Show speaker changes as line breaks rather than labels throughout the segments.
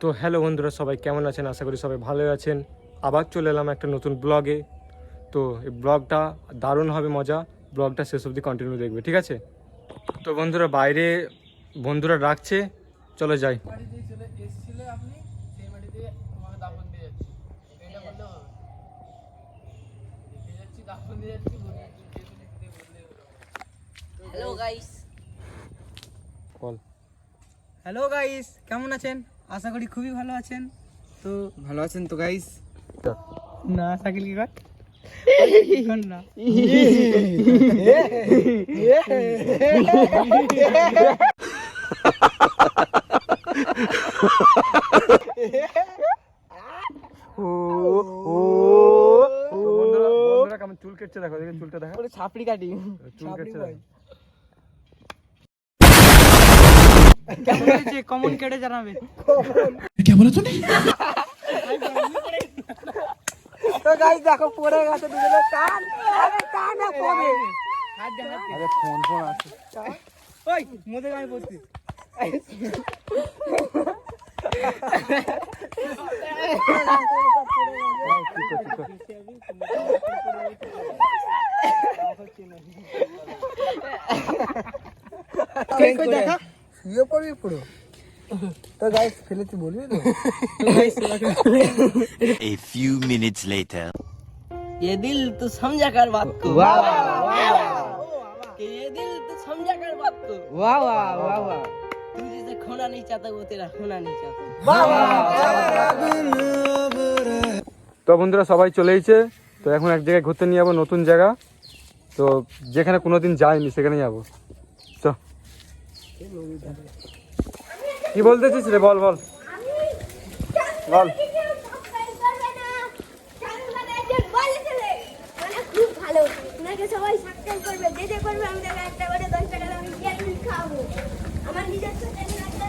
তো হ্যালো বন্ধুরা, সবাই কেমন আছেন? আশা করি সবাই ভালো আছেন। আবার চলে এলাম একটা নতুন ব্লগে। তো এই ব্লগটা দারুণ হবে, মজা। ব্লগটা শেষ অবধি কন্টিনিউ দেখবে, ঠিক আছে? তো বন্ধুরা, বাইরে বন্ধুরা ডাকছে, চলো যাই।
Hello guys.
বল।
হ্যালো গাইস, কেমন আছেন? আশা করি খুবই ভালো আছেন। তো
ভালো আছেন তো গাইস?
না সাকিল কি কর না
বন্ধুরা কেমন চুল কেটছে, দেখো দেখে চুলটা দেখা,
ছাপড়ি কাটি
চুল কেটছে দেখো।
কেমন হয়েছে কমন কেটে জানাবে। তো গাইস দেখো পড়ে গেছে দুজনে টান টান না পড়ে
আরে ফোন আছে।
ওই মোদে গায়ে বসছি দেখা শুয়ে পড়বি পুরো। তো গাইস ফেলেছি বলবি তো।
A few minutes later.
ये दिल तू समझा कर बात को।
वाह
कि ये दिल तू समझा कर बात को।
वाह वाह वाह वाह
तू जिसे खोना नहीं चाहता वो तेरा होना नहीं चाहता।
তো বন্ধুরা সবাই চলেইছে। তো এখন এক জায়গায় ঘুরতে নিয়ে যাবো, নতুন জায়গা। তো যেখানে কোনোদিন যাইনি সেখানে যাবো। চ, কি বলতেছিস রে? বল বল বল।
সবাই সাবস্ক্রাইব করবে, যে যে করবে আমি তাকে একটা করে 10 টাকা আমি বিরিয়ানি খাওয়াবো। আমার নিজস্ব চ্যানেল আছে,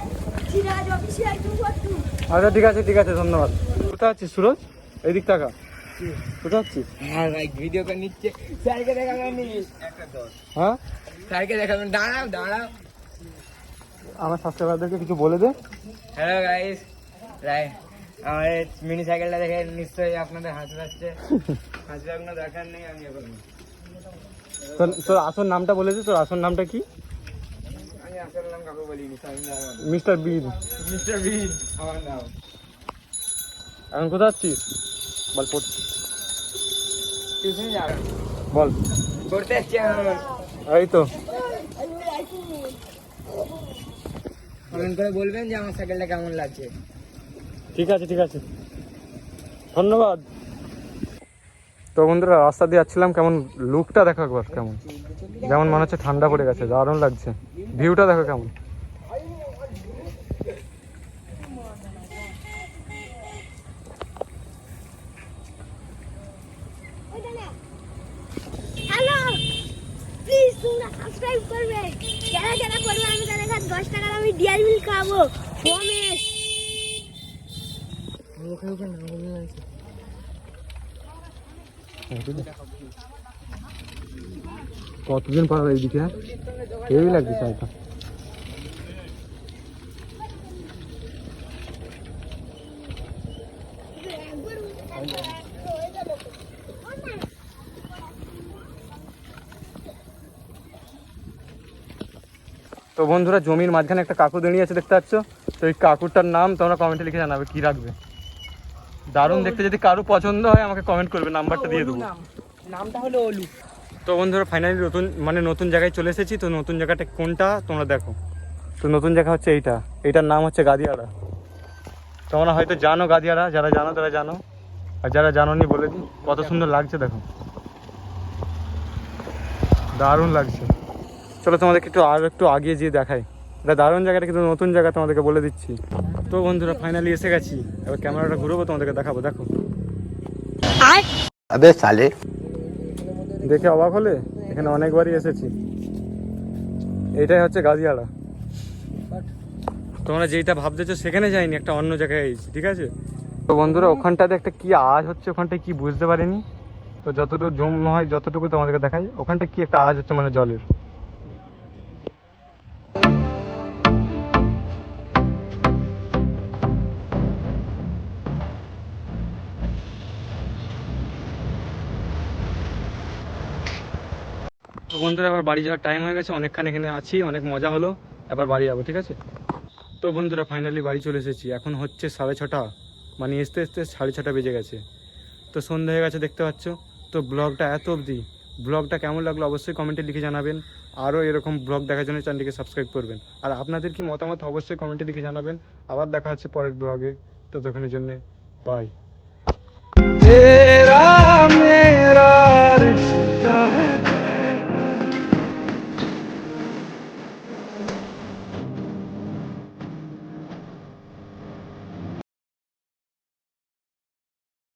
সিরাজ অফিশিয়াল 242।
আচ্ছা ঠিক আছে ঠিক আছে, ধন্যবাদ। কোথায় আছিস সুরজ? এই দিক টাকা। কোথায় আছিস?
হ্যাঁ ভাই, ভিডিও করে নিচ্ছে। স্যারকে দেখাবেন নি? একটা 10।
হ্যাঁ,
স্যারকে দেখাবেন। দাঁড়াও দাঁড়াও।
আমার সাবস্ক্রাইবারদেরকে কিছু বলে দে।
হ্যালো গাইস, আমার মিনি সাইকেলটা দেখে নিশ্চয়ই আপনাদের হাসি পাচ্ছে। হাসির কোনো দরকার নেই, আমি এখন
তোর আসল নামটা বলে দে। তোর আসল নামটা কি?
আমি আসল নাম কাকু বলিনি,
মিস্টার বিন।
মিস্টার বিন আমার নাম।
এখন কোথায় আছিস? বল পড়ছি।
টিউশনে যাবেন?
বল।
পড়তে আসছি এখন।
এই তো
কমেন্ট করে বলবেন যে আমার সাইকেলটা কেমন লাগছে।
ঠিক আছে ঠিক আছে, ধন্যবাদ। তো বন্ধুরা রাস্তা দিয়ে যাচ্ছিলাম, কেমন লুকটা দেখো একবার, কেমন যেমন মনে হচ্ছে ঠান্ডা পড়ে গেছে, দারুণ লাগছে। ভিউটা দেখো কেমন।
হ্যালো, প্লিজ তোমরা সাবস্ক্রাইব করবে। যারা যারা করবে আমি তাদের কাছে 10 টাকা আমি ডিয়ারি মিল্ক খাবো। প্রমিস।
কতদিন পর এইদিকে হেভি লাগছে সাইডটা। তো বন্ধুরা জমির মাঝখানে একটা কাকু দাঁড়িয়ে আছে, দেখতে পাচ্ছ? তো এই কাকুরটার নাম তোমরা কমেন্টে লিখে জানাবে কি রাখবে। দারুণ দেখতে, যদি কারো পছন্দ হয় আমাকে কমেন্ট করবে, নাম্বারটা দিয়ে দেবো।
নামটা হলো ওলু।
তো বন্ধুরা ফাইনালি নতুন জায়গায় চলে এসেছি। তো নতুন জায়গাটা কোনটা তোমরা দেখো। তো নতুন জায়গা হচ্ছে এইটার নাম হচ্ছে গাদিয়াড়া। তোমরা হয়তো জানো গাদিয়াড়া, যারা জানো তারা জানো, আর যারা জানোনি বলে দিই, কত সুন্দর লাগছে দেখো, দারুণ লাগছে। চলো তোমাদেরকে একটু আগিয়ে যেয়ে দেখাই। এটা দারুণ জায়গাটা, কিন্তু নতুন জায়গা তোমাদেরকে বলে দিচ্ছি। তো বন্ধুরা ফাইনালি এসে গেছি, এবার ক্যামেরাটা ঘুরবো, তোমাদেরকে দেখাবো। দেখো
अबे साले।
দেখে অবাক হলে, এখানে অনেকবারই এসেছি। এটাই হচ্ছে গাদিয়াড়া। তোমরা যেইটা ভাবতেছো সেখানে যাইনি, একটা অন্য জায়গায় এসেছি, ঠিক আছে? তো বন্ধুরা ওখানটাতে একটা কি আওয়াজ হচ্ছে, ওখানটায় কি বুঝতে পারিনি। তো যতটুকু জুম হয় যতটুকু তোমাদেরকে দেখাই, ওখানটা কি একটা আওয়াজ হচ্ছে, মানে জলের। তো বন্ধুরা এবার বাড়ি যাওয়ার টাইম হয়ে গেছে, অনেকক্ষণ এখানে আছি, অনেক মজা হলো, এবার বাড়ি যাবো, ঠিক আছে? তো বন্ধুরা ফাইনালি বাড়ি চলে এসেছি, এখন হচ্ছে 6:30, মানে আসতে আসতে 6:30 বেজে গেছে। তো সন্ধ্যা হয়ে গেছে দেখতে পাচ্ছ। তো ব্লগটা এত অবধি, ব্লগটা কেমন লাগলো অবশ্যই কমেন্টে লিখে জানাবেন। আরও এরকম ব্লগ দেখার জন্য চ্যানেলটিকে সাবস্ক্রাইব করবেন। আর আপনাদের কি মতামত অবশ্যই কমেন্টে লিখে জানাবেন। আবার দেখা হচ্ছে পরের ব্লগে, ততক্ষণের জন্য বাই।